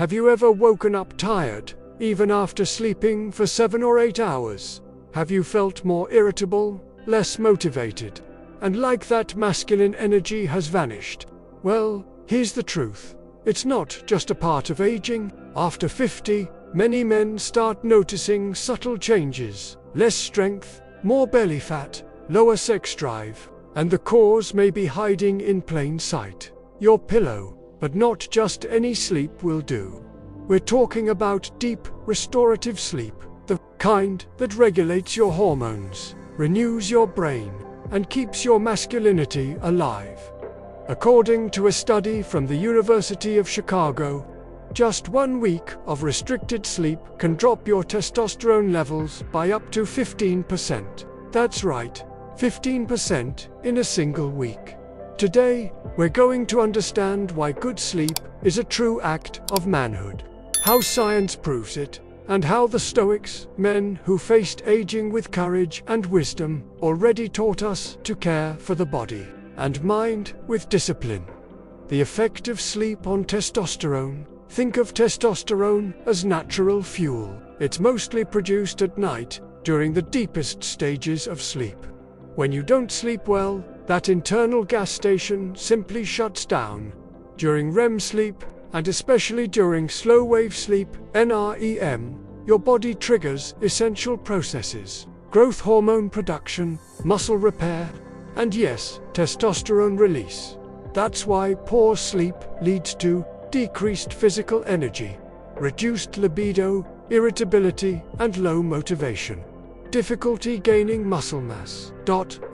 Have you ever woken up tired, even after sleeping for 7 or 8 hours? Have you felt more irritable, less motivated, and like that masculine energy has vanished? Well, here's the truth. It's not just a part of aging. After 50, many men start noticing subtle changes. Less strength, more belly fat, lower sex drive, and the cause may be hiding in plain sight. Your pillow, but not just any sleep will do. We're talking about deep, restorative sleep, the kind that regulates your hormones, renews your brain, and keeps your masculinity alive. According to a study from the University of Chicago, just 1 week of restricted sleep can drop your testosterone levels by up to 15%. That's right, 15% in a single week. Today, we're going to understand why good sleep is a true act of manhood, how science proves it, and how the Stoics, men who faced aging with courage and wisdom, already taught us to care for the body and mind with discipline. The effect of sleep on testosterone. Think of testosterone as natural fuel. It's mostly produced at night, during the deepest stages of sleep. When you don't sleep well, that internal gas station simply shuts down. During REM sleep, and especially during slow-wave sleep, NREM, your body triggers essential processes: growth hormone production, muscle repair, and yes, testosterone release. That's why poor sleep leads to decreased physical energy, reduced libido, irritability, and low motivation. Difficulty gaining muscle mass.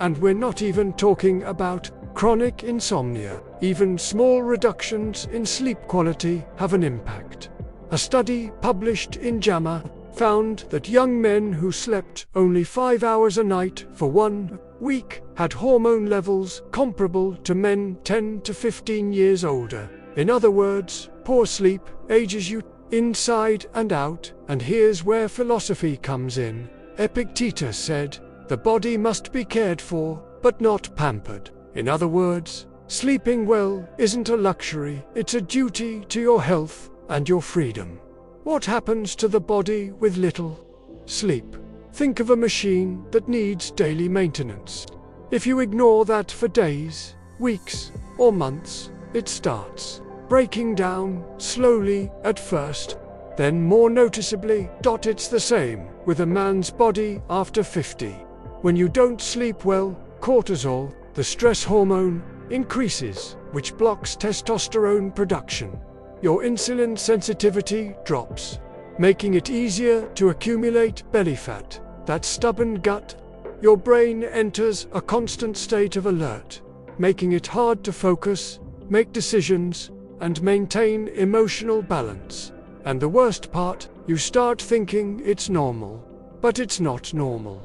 And we're not even talking about chronic insomnia. Even small reductions in sleep quality have an impact. A study published in JAMA found that young men who slept only 5 hours a night for 1 week had hormone levels comparable to men 10 to 15 years older. In other words, poor sleep ages you inside and out, and here's where philosophy comes in. Epictetus said, "The body must be cared for, but not pampered." In other words, sleeping well isn't a luxury, it's a duty to your health and your freedom. What happens to the body with little sleep? Think of a machine that needs daily maintenance. If you ignore that for days, weeks, or months, it starts breaking down, slowly at first, then more noticeably. It's the same with a man's body after 50. When you don't sleep well, cortisol, the stress hormone, increases, which blocks testosterone production. Your insulin sensitivity drops, making it easier to accumulate belly fat, that stubborn gut. Your brain enters a constant state of alert, making it hard to focus, make decisions, and maintain emotional balance. And the worst part, you start thinking it's normal. But it's not normal.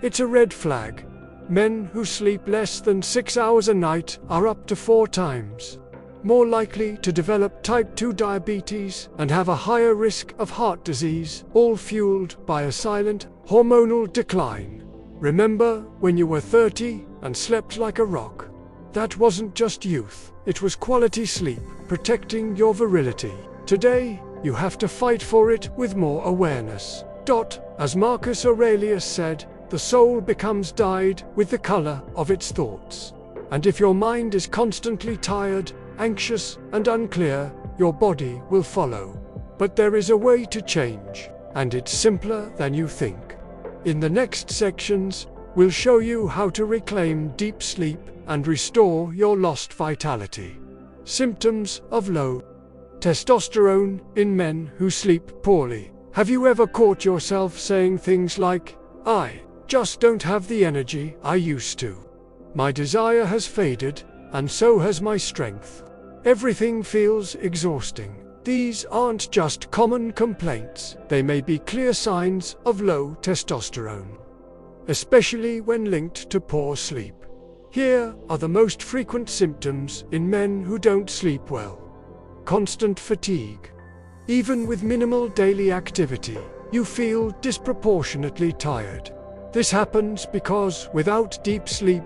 It's a red flag. Men who sleep less than 6 hours a night are up to 4 times more likely to develop type 2 diabetes and have a higher risk of heart disease, all fueled by a silent, hormonal decline. Remember when you were 30 and slept like a rock? That wasn't just youth, it was quality sleep, protecting your virility. Today, you have to fight for it with more awareness. As Marcus Aurelius said, the soul becomes dyed with the color of its thoughts. And if your mind is constantly tired, anxious, and unclear, your body will follow. But there is a way to change, and it's simpler than you think. In the next sections, we'll show you how to reclaim deep sleep and restore your lost vitality. Symptoms of low testosterone in men who sleep poorly. Have you ever caught yourself saying things like, "I just don't have the energy I used to. My desire has faded, and so has my strength. Everything feels exhausting." These aren't just common complaints, they may be clear signs of low testosterone, especially when linked to poor sleep. Here are the most frequent symptoms in men who don't sleep well. Constant fatigue. Even with minimal daily activity, you feel disproportionately tired. This happens because without deep sleep,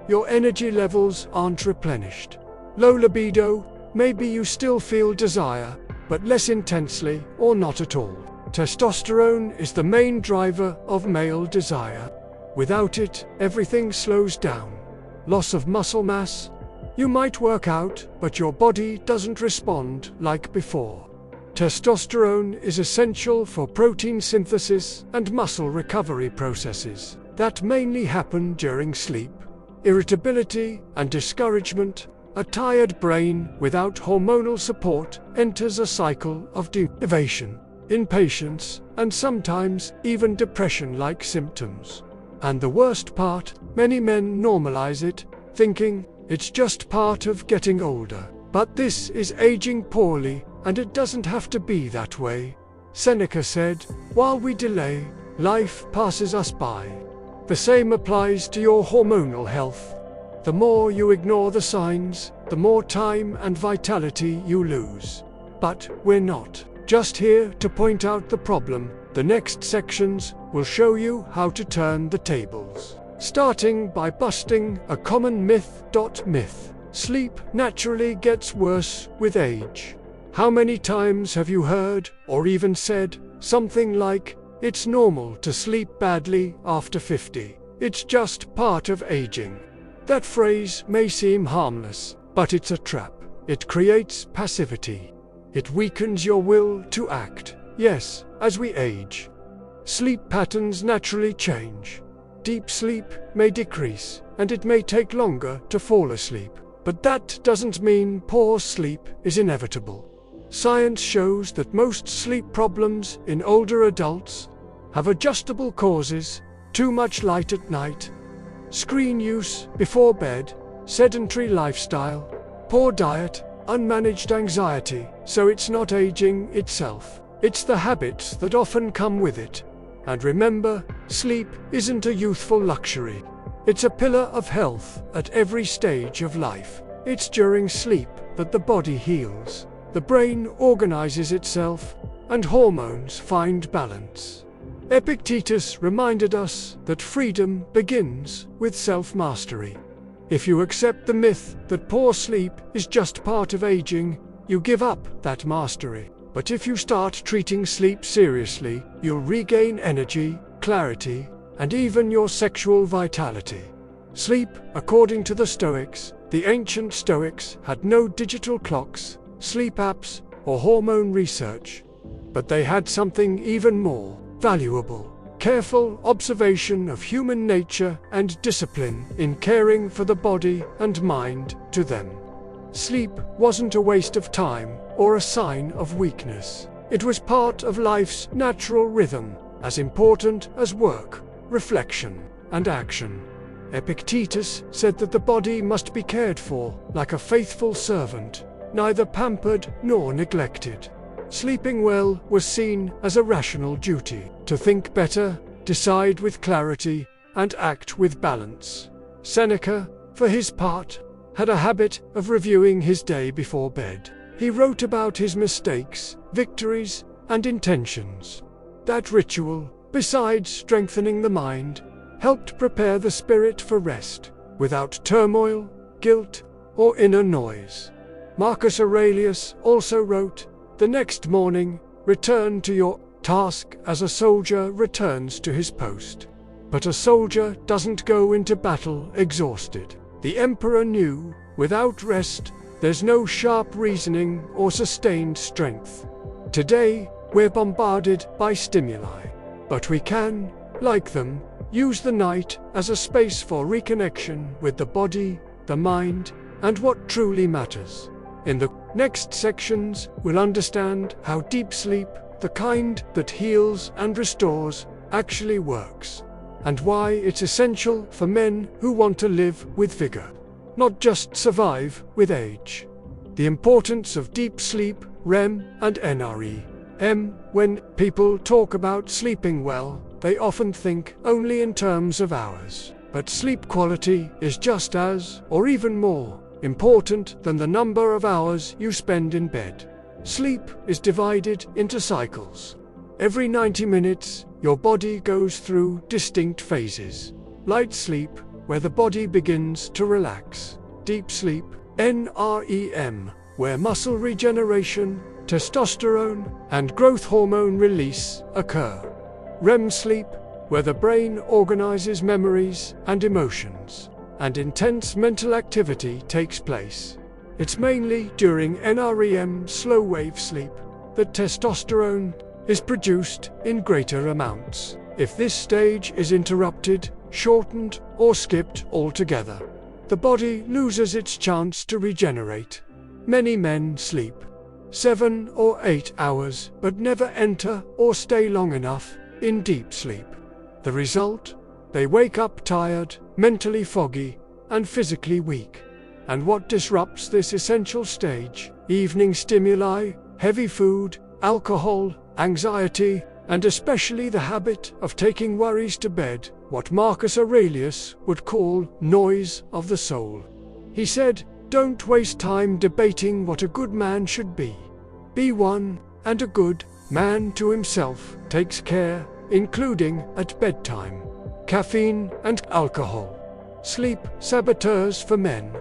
your energy levels aren't replenished. Low libido. Maybe you still feel desire, but less intensely or not at all. Testosterone is the main driver of male desire. Without it, everything slows down. Loss of muscle mass. You might work out, but your body doesn't respond like before. Testosterone is essential for protein synthesis and muscle recovery processes that mainly happen during sleep. Irritability and discouragement. A tired brain without hormonal support enters a cycle of deprivation, impatience, and sometimes even depression-like symptoms. And the worst part, many men normalize it, thinking it's just part of getting older. But this is aging poorly, and it doesn't have to be that way. Seneca said, "While we delay, life passes us by." The same applies to your hormonal health. The more you ignore the signs, the more time and vitality you lose. But we're not just here to point out the problem. The next sections will show you how to turn the tables, starting by busting a common myth. Sleep naturally gets worse with age. How many times have you heard or even said something like, "It's normal to sleep badly after 50. It's just part of aging"? That phrase may seem harmless, but it's a trap. It creates passivity. It weakens your will to act. Yes, as we age, sleep patterns naturally change. Deep sleep may decrease, and it may take longer to fall asleep. But that doesn't mean poor sleep is inevitable. Science shows that most sleep problems in older adults have adjustable causes: too much light at night, screen use before bed, sedentary lifestyle, poor diet, unmanaged anxiety. So it's not aging itself. It's the habits that often come with it. And remember, sleep isn't a youthful luxury. It's a pillar of health at every stage of life. It's during sleep that the body heals, the brain organizes itself, and hormones find balance. Epictetus reminded us that freedom begins with self-mastery. If you accept the myth that poor sleep is just part of aging, you give up that mastery. But if you start treating sleep seriously, you'll regain energy, clarity, and even your sexual vitality. Sleep, according to the Stoics, the ancient Stoics had no digital clocks, sleep apps, or hormone research. But they had something even more valuable: careful observation of human nature and discipline in caring for the body and mind. To them, sleep wasn't a waste of time or a sign of weakness. It was part of life's natural rhythm, as important as work, reflection, and action. Epictetus said that the body must be cared for like a faithful servant, neither pampered nor neglected. Sleeping well was seen as a rational duty, to think better, decide with clarity, and act with balance. Seneca, for his part, had a habit of reviewing his day before bed. He wrote about his mistakes, victories, and intentions. That ritual, besides strengthening the mind, helped prepare the spirit for rest, without turmoil, guilt, or inner noise. Marcus Aurelius also wrote, "The next morning, return to your task as a soldier returns to his post." But a soldier doesn't go into battle exhausted. The emperor knew, without rest, there's no sharp reasoning or sustained strength. Today, we're bombarded by stimuli, but we can, like them, use the night as a space for reconnection with the body, the mind, and what truly matters. In the next sections, we'll understand how deep sleep, the kind that heals and restores, actually works, and why it's essential for men who want to live with vigor, not just survive with age. The importance of deep sleep, REM and NREM. When people talk about sleeping well, they often think only in terms of hours. But sleep quality is just as, or even more, important than the number of hours you spend in bed. Sleep is divided into cycles. Every 90 minutes, your body goes through distinct phases. Light sleep, where the body begins to relax. Deep sleep, NREM, where muscle regeneration testosterone, and growth hormone release occur. REM sleep, where the brain organizes memories and emotions, and intense mental activity takes place. It's mainly during NREM slow-wave sleep that testosterone is produced in greater amounts. If this stage is interrupted, shortened, or skipped altogether, the body loses its chance to regenerate. Many men sleep 7 or 8 hours but never enter or stay long enough in deep sleep. The result? They wake up tired, mentally foggy, and physically weak. And what disrupts this essential stage? Evening stimuli, heavy food, alcohol, anxiety, and especially the habit of taking worries to bed, what Marcus Aurelius would call noise of the soul. He said, "Don't waste time debating what a good man should be. Be one, and a good man to himself takes care, including at bedtime." Caffeine and alcohol. Sleep saboteurs for men.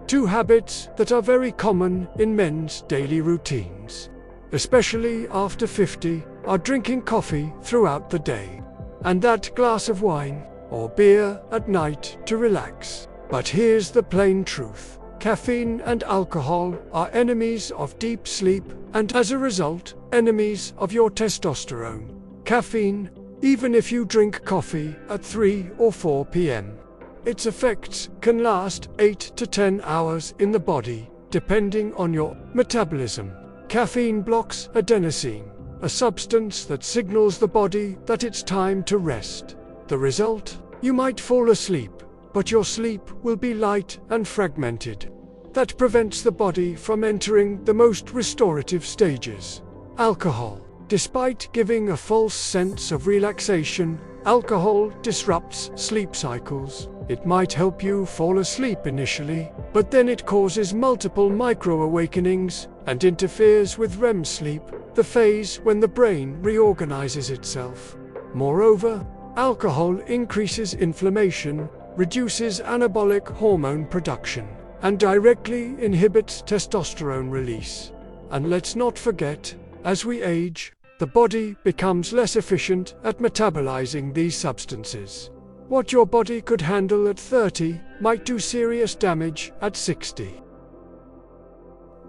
Two habits that are very common in men's daily routines, especially after 50, are drinking coffee throughout the day, and that glass of wine or beer at night to relax. But here's the plain truth. Caffeine and alcohol are enemies of deep sleep and, as a result, enemies of your testosterone. Caffeine, even if you drink coffee at 3 or 4 p.m., its effects can last 8 to 10 hours in the body, depending on your metabolism. Caffeine blocks adenosine, a substance that signals the body that it's time to rest. The result? You might fall asleep, but your sleep will be light and fragmented. That prevents the body from entering the most restorative stages. Alcohol. Despite giving a false sense of relaxation, alcohol disrupts sleep cycles. It might help you fall asleep initially, but then it causes multiple micro-awakenings and interferes with REM sleep, the phase when the brain reorganizes itself. Moreover, alcohol increases inflammation, reduces anabolic hormone production, and directly inhibits testosterone release. And let's not forget, as we age, the body becomes less efficient at metabolizing these substances. What your body could handle at 30 might do serious damage at 60.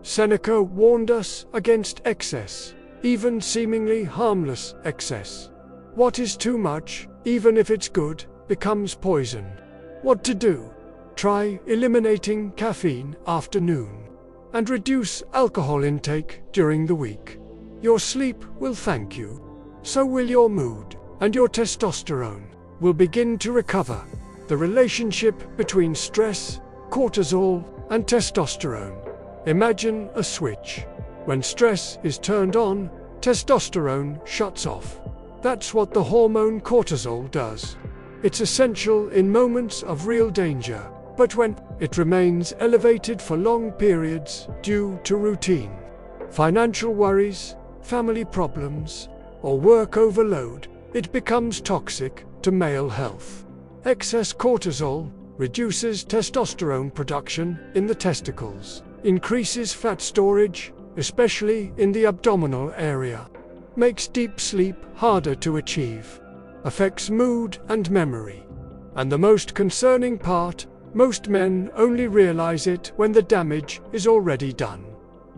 Seneca warned us against excess, even seemingly harmless excess. What is too much, even if it's good, becomes poison. What to do? Try eliminating caffeine after noon, and reduce alcohol intake during the week. Your sleep will thank you. So will your mood, and your testosterone will begin to recover. The relationship between stress, cortisol, and testosterone. Imagine a switch. When stress is turned on, testosterone shuts off. That's what the hormone cortisol does. It's essential in moments of real danger, but when it remains elevated for long periods due to routine, financial worries, family problems, or work overload, it becomes toxic to male health. Excess cortisol reduces testosterone production in the testicles, increases fat storage, especially in the abdominal area, makes deep sleep harder to achieve, affects mood and memory. And the most concerning part, most men only realize it when the damage is already done.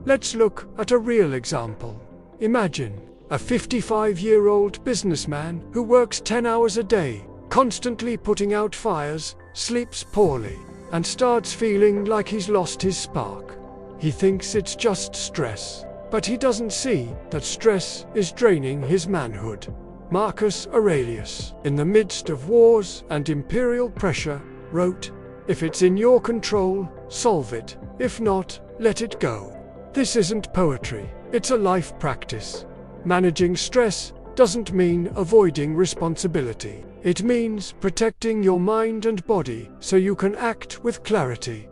Let's look at a real example. Imagine a 55-year-old businessman who works 10 hours a day, constantly putting out fires, sleeps poorly, and starts feeling like he's lost his spark. He thinks it's just stress, but he doesn't see that stress is draining his manhood. Marcus Aurelius, in the midst of wars and imperial pressure, wrote, "If it's in your control, solve it. If not, let it go." This isn't poetry, it's a life practice. Managing stress doesn't mean avoiding responsibility. It means protecting your mind and body so you can act with clarity.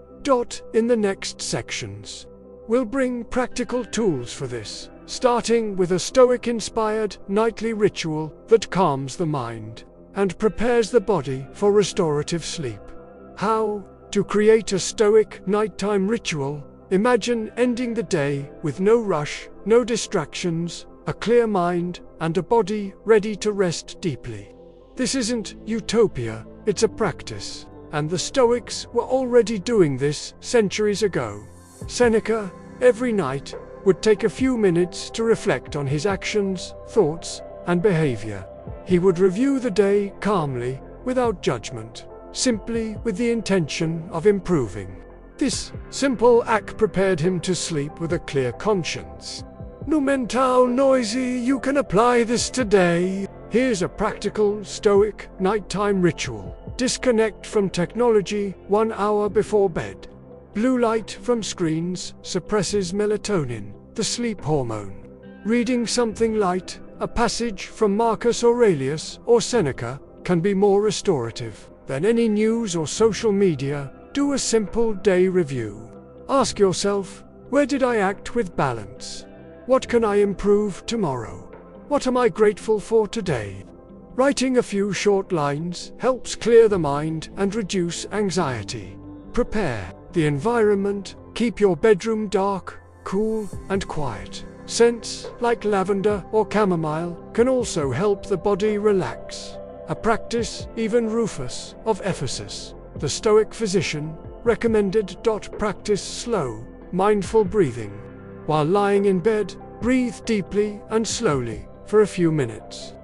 In the next sections, we'll bring practical tools for this, starting with a Stoic-inspired nightly ritual that calms the mind and prepares the body for restorative sleep. How to create a Stoic nighttime ritual? Imagine ending the day with no rush, no distractions, a clear mind, and a body ready to rest deeply. This isn't utopia, it's a practice, and the Stoics were already doing this centuries ago. Seneca, every night, would take a few minutes to reflect on his actions, thoughts, and behavior. He would review the day calmly, without judgment, simply with the intention of improving. This simple act prepared him to sleep with a clear conscience. No mental noisy, you can apply this today. Here's a practical Stoic nighttime ritual. Disconnect from technology 1 hour before bed. Blue light from screens suppresses melatonin, the sleep hormone. Reading something light, a passage from Marcus Aurelius or Seneca, can be more restorative than any news or social media. Do a simple day review. Ask yourself, where did I act with balance? What can I improve tomorrow? What am I grateful for today? Writing a few short lines helps clear the mind and reduce anxiety. Prepare the environment. Keep your bedroom dark, cool, and quiet. Scents like lavender or chamomile can also help the body relax. A practice even Rufus of Ephesus, the Stoic physician, recommended. Practice slow, mindful breathing. While lying in bed, breathe deeply and slowly for a few minutes.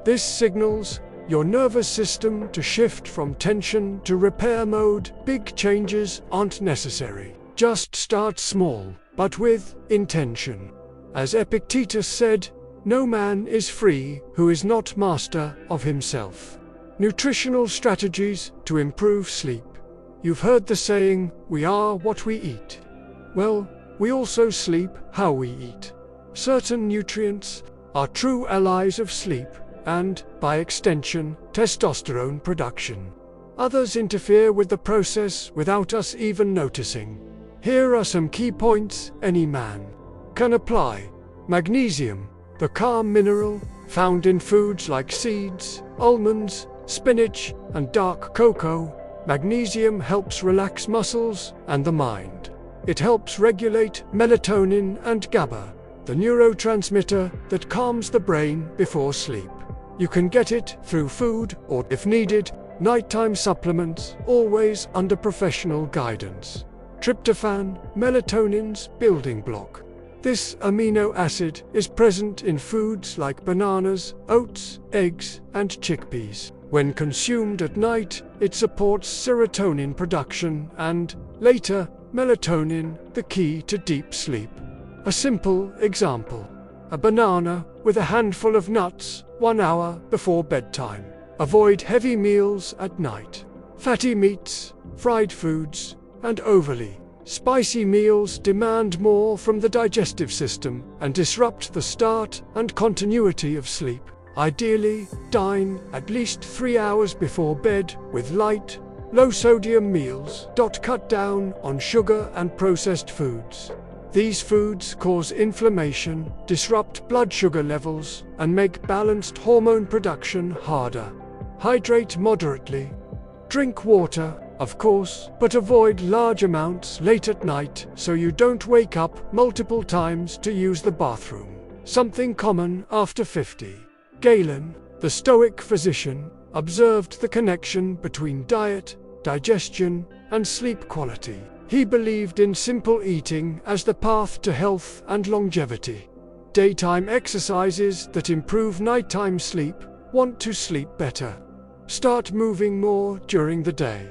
This signals your nervous system to shift from tension to repair mode. Big changes aren't necessary. Just start small, but with intention. As Epictetus said, no man is free who is not master of himself. Nutritional strategies to improve sleep. You've heard the saying, we are what we eat. Well, we also sleep how we eat. Certain nutrients are true allies of sleep and, by extension, testosterone production. Others interfere with the process without us even noticing. Here are some key points any man can apply. Magnesium, the calm mineral found in foods like seeds, almonds, spinach, and dark cocoa. Magnesium helps relax muscles and the mind. It helps regulate melatonin and GABA, the neurotransmitter that calms the brain before sleep. You can get it through food or, if needed, nighttime supplements, always under professional guidance. Tryptophan, melatonin's building block. This amino acid is present in foods like bananas, oats, eggs, and chickpeas. When consumed at night, it supports serotonin production and, later, melatonin, the key to deep sleep. A simple example. A banana with a handful of nuts 1 hour before bedtime. Avoid heavy meals at night. Fatty meats, fried foods, and overly spicy meals demand more from the digestive system and disrupt the start and continuity of sleep. Ideally, dine at least 3 hours before bed with light, low-sodium meals. Cut down on sugar and processed foods. These foods cause inflammation, disrupt blood sugar levels, and make balanced hormone production harder. Hydrate moderately. Drink water, of course, but avoid large amounts late at night so you don't wake up multiple times to use the bathroom. Something common after 50. Galen, the Stoic physician, observed the connection between diet, digestion, and sleep quality. He believed in simple eating as the path to health and longevity. Daytime exercises that improve nighttime sleep. Want to sleep better? Start moving more during the day.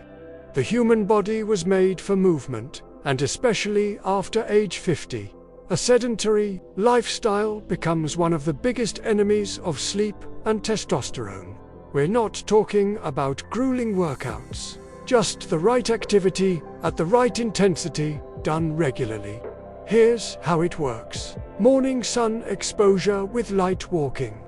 The human body was made for movement, and especially after age 50. A sedentary lifestyle becomes one of the biggest enemies of sleep and testosterone. We're not talking about grueling workouts, just the right activity at the right intensity, done regularly. Here's how it works. Morning sun exposure with light walking.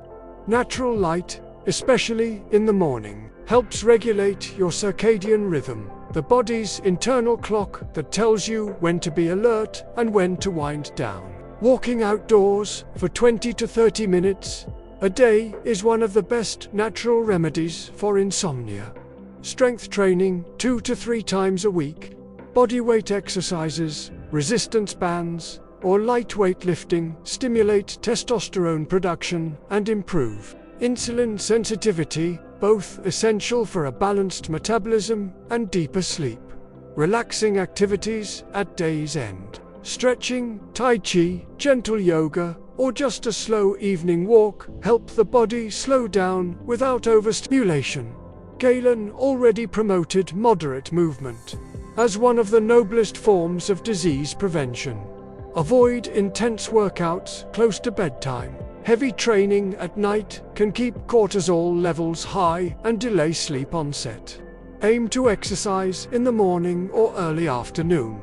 Natural light, especially in the morning, helps regulate your circadian rhythm, the body's internal clock that tells you when to be alert and when to wind down. Walking outdoors for 20 to 30 minutes a day is one of the best natural remedies for insomnia. Strength training 2 to 3 times a week. Bodyweight exercises, resistance bands, or lightweight lifting stimulate testosterone production and improve insulin sensitivity, both essential for a balanced metabolism and deeper sleep. Relaxing activities at day's end. Stretching, tai chi, gentle yoga, or just a slow evening walk help the body slow down without overstimulation. Galen already promoted moderate movement as one of the noblest forms of disease prevention. Avoid intense workouts close to bedtime. Heavy training at night can keep cortisol levels high and delay sleep onset. Aim to exercise in the morning or early afternoon.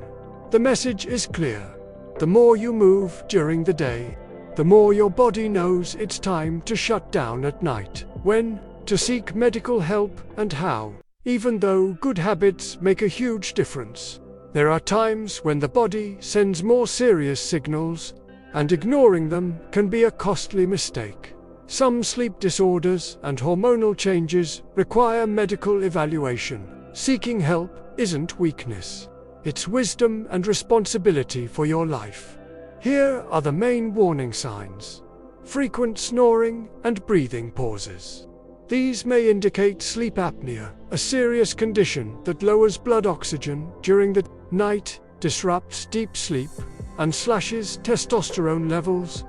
The message is clear. The more you move during the day, the more your body knows it's time to shut down at night. When to seek medical help and how. Even though good habits make a huge difference, there are times when the body sends more serious signals, and ignoring them can be a costly mistake. Some sleep disorders and hormonal changes require medical evaluation. Seeking help isn't weakness. It's wisdom and responsibility for your life. Here are the main warning signs. Frequent snoring and breathing pauses. These may indicate sleep apnea, a serious condition that lowers blood oxygen during the night, disrupts deep sleep, and slashes testosterone levels.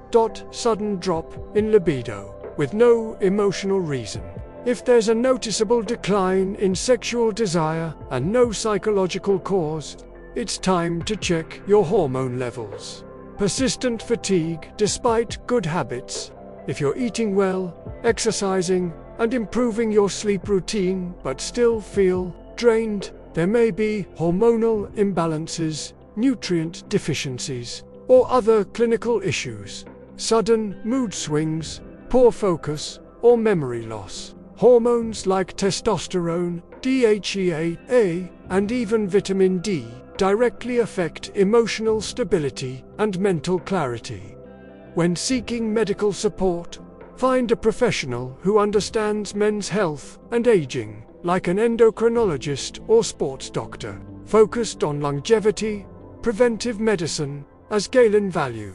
Sudden drop in libido, with no emotional reason. If there's a noticeable decline in sexual desire and no psychological cause, it's time to check your hormone levels. Persistent fatigue despite good habits. If you're eating well, exercising, and improving your sleep routine but still feel drained, there may be hormonal imbalances, nutrient deficiencies, or other clinical issues. Sudden mood swings, poor focus, or memory loss. Hormones like testosterone, DHEA, and even vitamin D directly affect emotional stability and mental clarity. When seeking medical support, find a professional who understands men's health and aging, like an endocrinologist or sports doctor, focused on longevity. Preventive medicine, as Galen valued,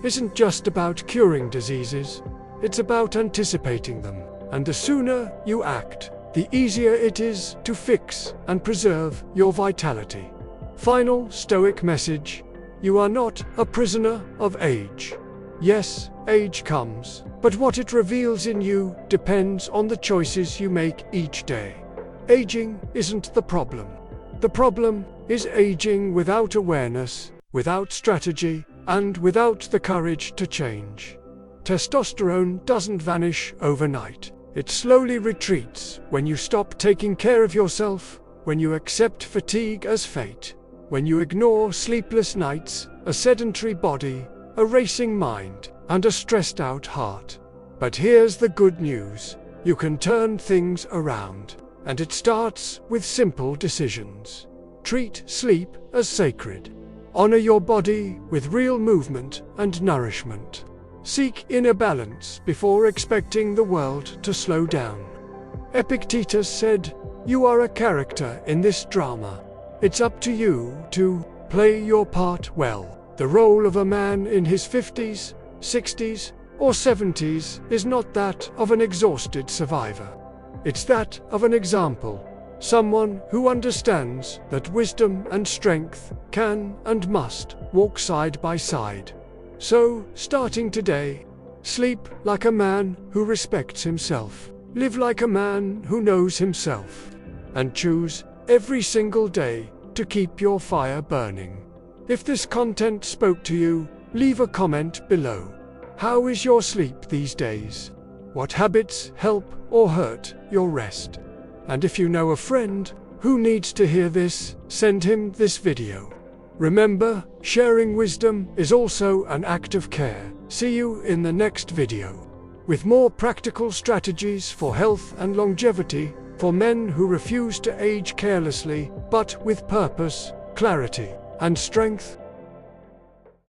isn't just about curing diseases, it's about anticipating them, and the sooner you act, the easier it is to fix and preserve your vitality. Final Stoic message: you are not a prisoner of age. Yes, age comes, but what it reveals in you depends on the choices you make each day. Aging isn't the problem. The problem is aging without awareness, without strategy, and without the courage to change. Testosterone doesn't vanish overnight. It slowly retreats when you stop taking care of yourself, when you accept fatigue as fate, when you ignore sleepless nights, a sedentary body, a racing mind, and a stressed out heart. But here's the good news: you can turn things around, and it starts with simple decisions. Treat sleep as sacred. Honor your body with real movement and nourishment. Seek inner balance before expecting the world to slow down. Epictetus said, "You are a character in this drama. It's up to you to play your part well." The role of a man in his 50s, 60s, or 70s is not that of an exhausted survivor. It's that of an example. Someone who understands that wisdom and strength can and must walk side by side. So, starting today, sleep like a man who respects himself, live like a man who knows himself, and choose every single day to keep your fire burning. If this content spoke to you, leave a comment below. How is your sleep these days? What habits help or hurt your rest? And if you know a friend who needs to hear this, send him this video. Remember, sharing wisdom is also an act of care. See you in the next video, with more practical strategies for health and longevity, for men who refuse to age carelessly, but with purpose, clarity, and strength.